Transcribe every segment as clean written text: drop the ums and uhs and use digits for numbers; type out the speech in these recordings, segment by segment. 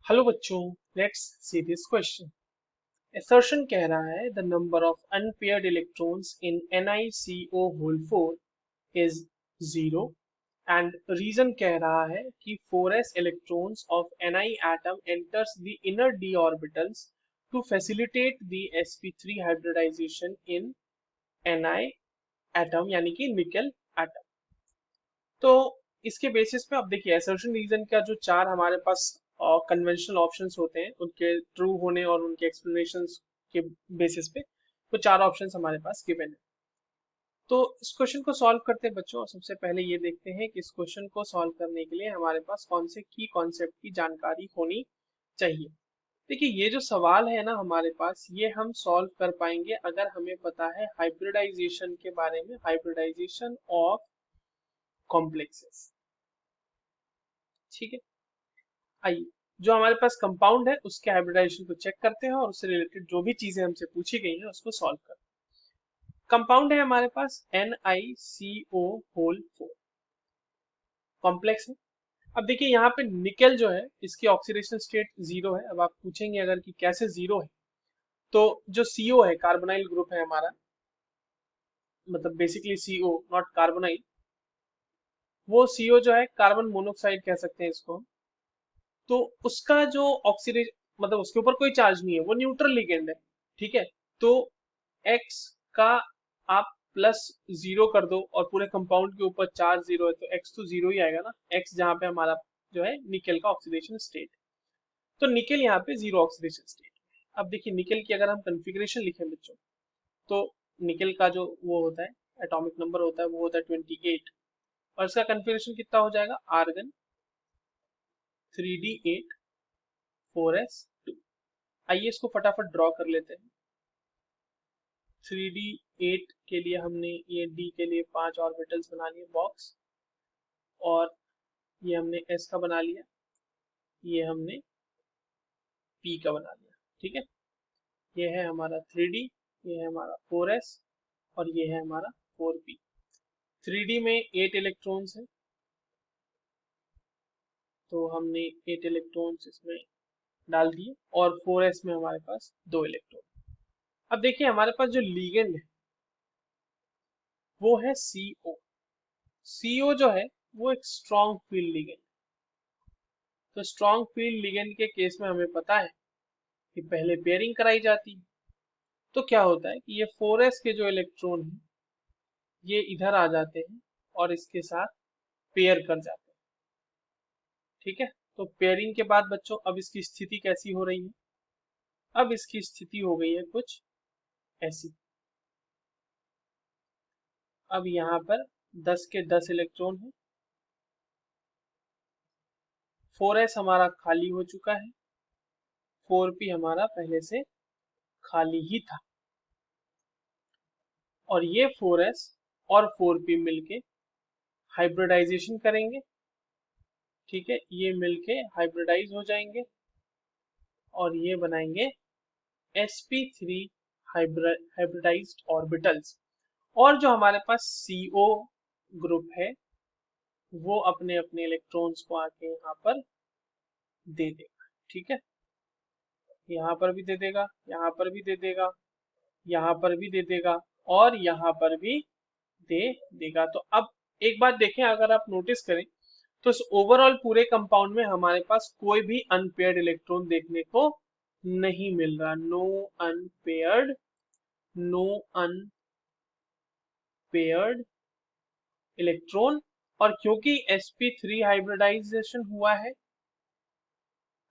Hello बच्चों, let's see this question. Assertion कह रहा है the number of unpaired electrons in NiCO whole 4 is 0 and reason कह रहा है कि 4s electrons of Ni atom enters the inner d orbitals to facilitate the sp3 hybridization in Ni atom यानी कि निकल एटम। तो इसके बेसिस पे अब देखिए असर्शन रीजन का जो चार हमारे पास कन्वेंशनल ऑप्शंस होते हैं उनके ट्रू होने और उनके एक्सप्लेनेशंस के बेसिस पे वो चार ऑप्शंस हमारे पास गिवन है। तो इस क्वेश्चन को सॉल्व करते हैं बच्चों, और सबसे पहले ये देखते हैं कि इस क्वेश्चन को सॉल्व करने के लिए हमारे पास कौन से की कॉन्सेप्ट की जानकारी होनी चाहिए। देखिए ये जो सवाल है ना हमारे पास, ये हम सॉल्व कर पाएंगे अगर हमें पता है हाइब्रिडाइजेशन के बारे में, हाइब्रिडाइजेशन ऑफ कॉम्प्लेक्सेस। ठीक है, आइए जो हमारे पास कंपाउंड है उसके हाइब्रिडाइजेशन को चेक करते हैं और उससे रिलेटेड जो भी चीजें हमसे पूछी गई हैं उसको सॉल्व करते हैं। कंपाउंड है हमारे पास NiCO होल 4, कॉम्प्लेक्स है। अब देखिए यहाँ पे निकेल जो है इसकी ऑक्सीडेशन स्टेट जीरो है। अब आप पूछेंगे अगर कि कैसे जीरो है, तो जो CO है कार्बोनाइल ग्रुप है हमारा, मतलब बेसिकली CO नॉट कार्बोनाइल, वो CO जो है कार्बन मोनोऑक्साइड कह सकते हैं इसको। तो उसका जो ऑक्सीडेशन, मतलब उसके ऊपर कोई चार्ज नहीं है, वो न्यूट्रल लिगेंड है। ठीक है, तो एक्स का आप प्लस जीरो कर दो और पूरे कंपाउंड के ऊपर चार्ज जीरो है तो एक्स तो जीरो ही आएगा ना, एक्स जहाँ पे हमारा जो है निकेल का ऑक्सीडेशन स्टेट। तो निकेल यहाँ पे जीरो ऑक्सीडेशन स्टेट। अब देखिए निकेल की अगर हम कन्फिग्रेशन लिखें बच्चों, तो निकेल का जो वो होता है एटॉमिक नंबर होता है वो होता है 28, और इसका कन्फिग्रेशन कितना हो जाएगा, आर्गन 3d8 4s2। आइए इसको फटाफट ड्रॉ कर लेते हैं। 3d8 के लिए हमने ये d के लिए 5 ऑर्बिटल्स बना लिए बॉक्स, और ये हमने s का बना लिया, ये हमने p का बना लिया। ठीक है, ये है हमारा 3d, ये है हमारा 4s, और ये है हमारा 4p। 3d में 8 इलेक्ट्रॉन्स है, तो हमने 8 इलेक्ट्रॉन्स इसमें डाल दिए, और 4s में हमारे पास 2 इलेक्ट्रॉन। अब देखिए हमारे पास जो लीगेंड है वो है CO। CO जो है वो एक स्ट्रॉन्ग फील्ड लिगेंड। तो स्ट्रॉन्ग फील्ड लिगेंड के केस में हमें पता है कि पहले पेयरिंग कराई जाती है। तो क्या होता है कि ये 4s के जो इलेक्ट्रॉन हैं ये इधर आ जाते हैं और इसके साथ पेयर कर जाते हैं। ठीक है, तो पेयरिंग के बाद बच्चों अब इसकी स्थिति कैसी हो रही है, अब इसकी स्थिति हो गई है कुछ ऐसी। अब यहाँ पर 10 के 10 इलेक्ट्रॉन है, 4s हमारा खाली हो चुका है, 4p हमारा पहले से खाली ही था, और ये 4s और 4p मिलके हाइब्रिडाइजेशन करेंगे। ठीक है, ये मिलके हाइब्रिडाइज हो जाएंगे और ये बनाएंगे sp3 हाइब्रिडाइज्ड ऑर्बिटल्स। और जो हमारे पास CO ग्रुप है वो अपने अपने इलेक्ट्रॉन्स को आके यहाँ पर दे देगा। ठीक है, यहाँ पर भी दे देगा, यहाँ पर भी दे देगा, यहाँ पर भी दे देगा, और यहाँ पर भी दे देगा। तो अब एक बात देखें, अगर आप नोटिस करें तो इस ओवरऑल पूरे कंपाउंड में हमारे पास कोई भी अनपेयर्ड इलेक्ट्रॉन देखने को नहीं मिल रहा। No unpaired, no unpaired electron. और क्योंकि sp3 हाइब्रिडाइजेशन हुआ है,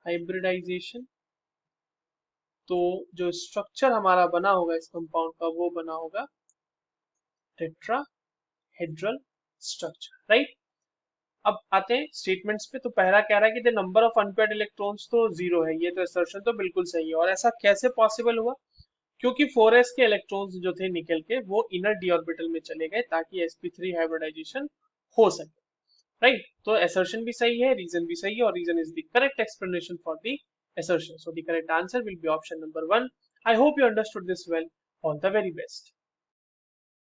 हाइब्रिडाइजेशन, तो जो स्ट्रक्चर हमारा बना होगा इस कंपाउंड का वो बना होगा टेट्राहेड्रल स्ट्रक्चर। राइट, अब आते हैं स्टेटमेंट्स पे। तो पहला कह रहा है कि the number of unpaired electrons तो जीरो है, ये तो असर्शन तो बिल्कुल सही है। और ऐसा कैसे पॉसिबल हुआ, क्योंकि 4s के इलेक्ट्रॉन्स जो थे निकल के वो इनर डी ऑर्बिटल में चले गए ताकि sp3 हाइब्रिडाइजेशन हो सके। राइट, तो असर्शन भी सही है, रीजन भी सही है, और reason is the correct explanation for the assertion. So the correct answer will be option number 1. I hope you understood this well. All the very best.